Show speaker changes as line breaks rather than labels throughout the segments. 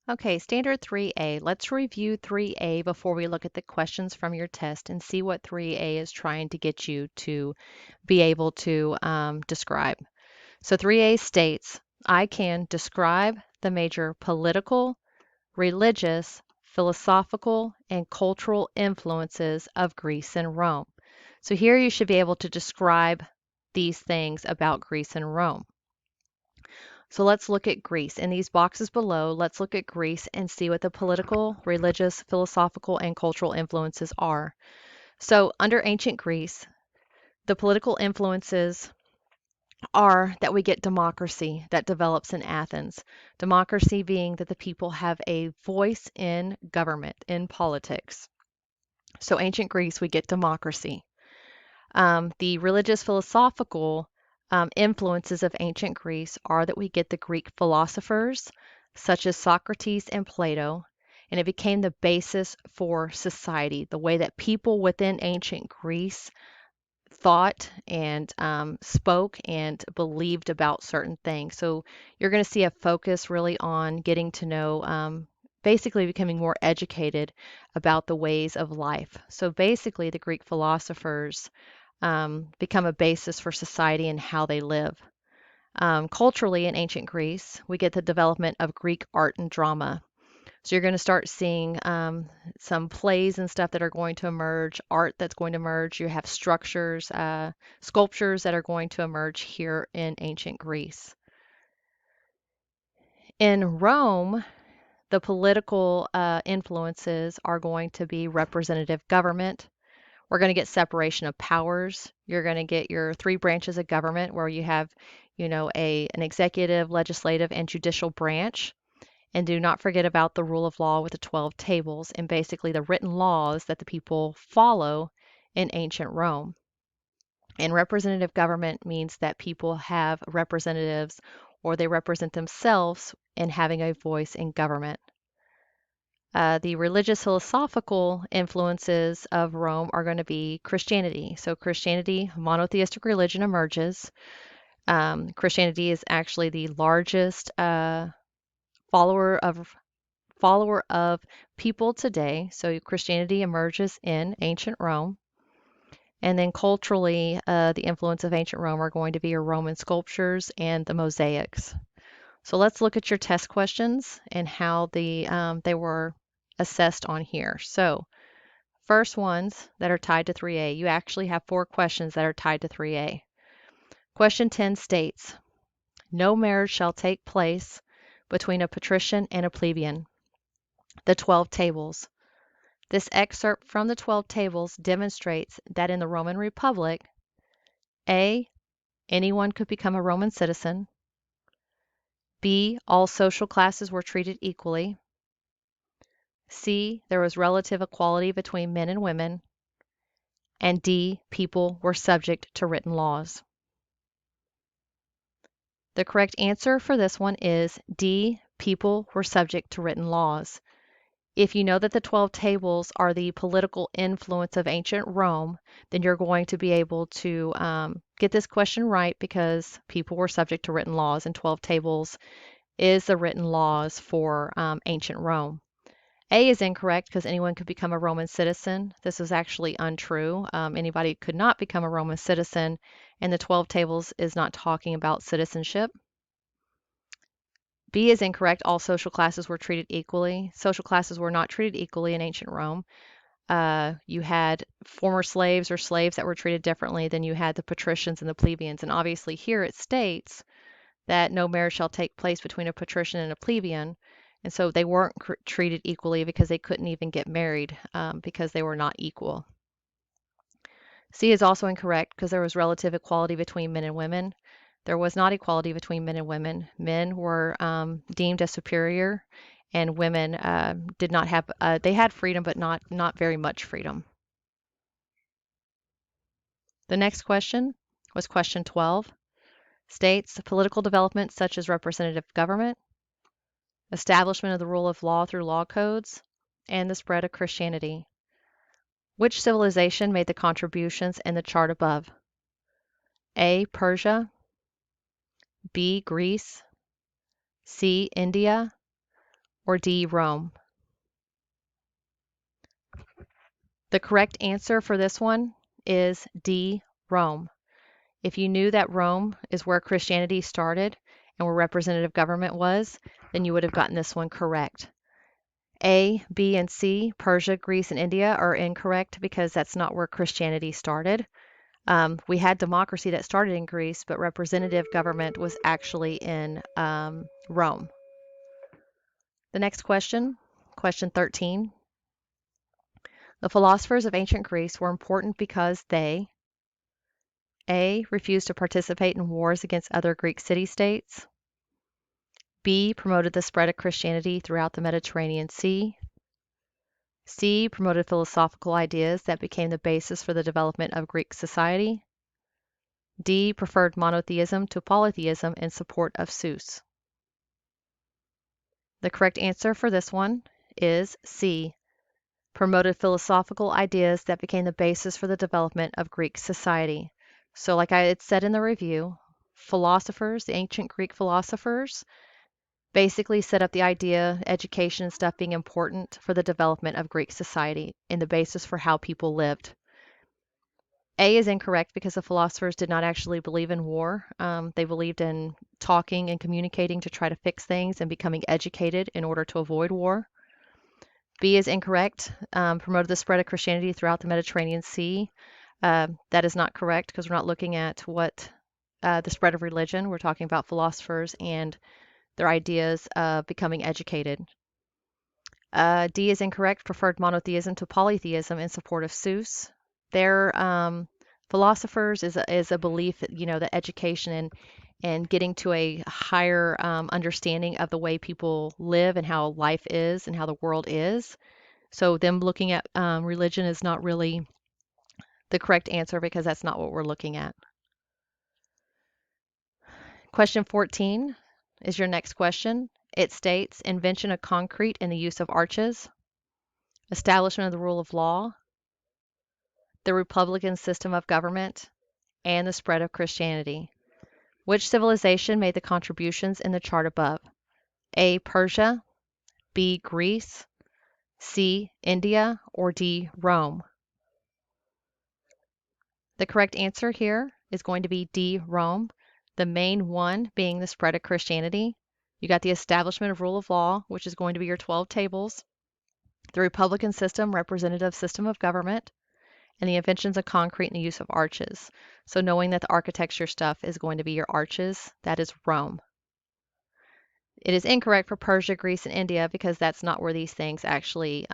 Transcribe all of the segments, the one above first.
Okay, standard 3A. Let's review 3A before we look at the questions from your test and see what 3A is trying to get you to be able to describe. So 3A states, I can describe the major political, religious, philosophical, and cultural influences of Greece and Rome. So here you should be able to describe these things about Greece and Rome. So let's look at Greece. In these boxes below, let's look at Greece and see what the political, religious, philosophical, and cultural influences are. So under ancient Greece, the political influences are that we get democracy that develops in Athens. Democracy being that the people have a voice in government, in politics. So ancient Greece, we get democracy. The religious philosophical influences of ancient Greece are that we get the Greek philosophers such as Socrates and Plato, and it became the basis for society, the way that people within ancient Greece thought and spoke and believed about certain things. So you're going to see a focus really on getting to know, basically becoming more educated about the ways of life. So basically, the Greek philosophers become a basis for society and how they live. Culturally, in ancient Greece, we get the development of Greek art and drama. So you're going to start seeing some plays and stuff that are going to emerge, art that's going to emerge. You have structures, sculptures that are going to emerge here in ancient Greece. In Rome, the political influences are going to be representative government. We're going to get separation of powers. You're going to get your three branches of government where you have, an executive, legislative, and judicial branch. And do not forget about the rule of law with the 12 tables and basically the written laws that the people follow in ancient Rome. And representative government means that people have representatives or they represent themselves in having a voice in government. The religious philosophical influences of Rome are going to be Christianity. So Christianity, monotheistic religion emerges. Christianity is actually the largest follower of follower of people today. So Christianity emerges in ancient Rome. And then culturally, the influence of ancient Rome are going to be your Roman sculptures and the mosaics. So let's look at your test questions and how they were assessed on here. So first ones that are tied to 3A, you actually have 4 questions that are tied to 3A. Question 10 states, no marriage shall take place between a patrician and a plebeian. The 12 tables. This excerpt from the 12 tables demonstrates that in the Roman Republic, A, anyone could become a Roman citizen, B, all social classes were treated equally, C, there was relative equality between men and women, and D, people were subject to written laws. The correct answer for this one is D, people were subject to written laws. If you know that the 12 tables are the political influence of ancient Rome, then you're going to be able to get this question right because people were subject to written laws, and 12 tables is the written laws for ancient Rome. A is incorrect because anyone could become a Roman citizen. This is actually untrue. Anybody could not become a Roman citizen, and the 12 tables is not talking about citizenship. B is incorrect. All social classes were treated equally. Social classes were not treated equally in ancient Rome. You had former slaves or slaves that were treated differently than you had the patricians and the plebeians. And obviously, here it states that no marriage shall take place between a patrician and a plebeian. And so they weren't treated equally because they couldn't even get married because they were not equal. C is also incorrect because there was relative equality between men and women. There was not equality between men and women. Men were deemed as superior, and women did not have. They had freedom, but not very much freedom. The next question was question 12. States political development such as representative government, establishment of the rule of law through law codes, and the spread of Christianity. Which civilization made the contributions in the chart above? A. Persia, B. Greece, C. India, or D, Rome? The correct answer for this one is D, Rome. If you knew that Rome is where Christianity started and where representative government was, then you would have gotten this one correct. A, B, and C, Persia, Greece, and India, are incorrect because that's not where Christianity started. We had democracy that started in Greece, but representative government was actually in Rome. The next question, question 13. The philosophers of ancient Greece were important because they A, refused to participate in wars against other Greek city-states. B, promoted the spread of Christianity throughout the Mediterranean Sea. C, promoted philosophical ideas that became the basis for the development of Greek society. D, preferred monotheism to polytheism in support of Zeus. The correct answer for this one is C, promoted philosophical ideas that became the basis for the development of Greek society. So like I had said in the review, philosophers, the ancient Greek philosophers, basically set up the idea, education and stuff being important for the development of Greek society and the basis for how people lived. A is incorrect because the philosophers did not actually believe in war. They believed in talking and communicating to try to fix things and becoming educated in order to avoid war. B is incorrect. Promoted the spread of Christianity throughout the Mediterranean Sea. That is not correct because we're not looking at what the spread of religion. We're talking about philosophers and their ideas of becoming educated. D is incorrect. Preferred monotheism to polytheism in support of Zeus. Their philosophers is a belief that, that education and getting to a higher understanding of the way people live and how life is and how the world is. So them looking at religion is not really the correct answer because that's not what we're looking at. Question 14 is your next question. It states, invention of concrete and the use of arches, establishment of the rule of law, the Republican system of government, and the spread of Christianity. Which civilization made the contributions in the chart above? A, Persia, B, Greece, C, India, or D, Rome? The correct answer here is going to be D, Rome, the main one being the spread of Christianity. You got the establishment of rule of law, which is going to be your 12 tables, the Republican system, representative system of government, and the inventions of concrete and the use of arches. So knowing that the architecture stuff is going to be your arches, that is Rome. It is incorrect for Persia, Greece, and India because that's not where these things actually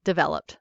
developed.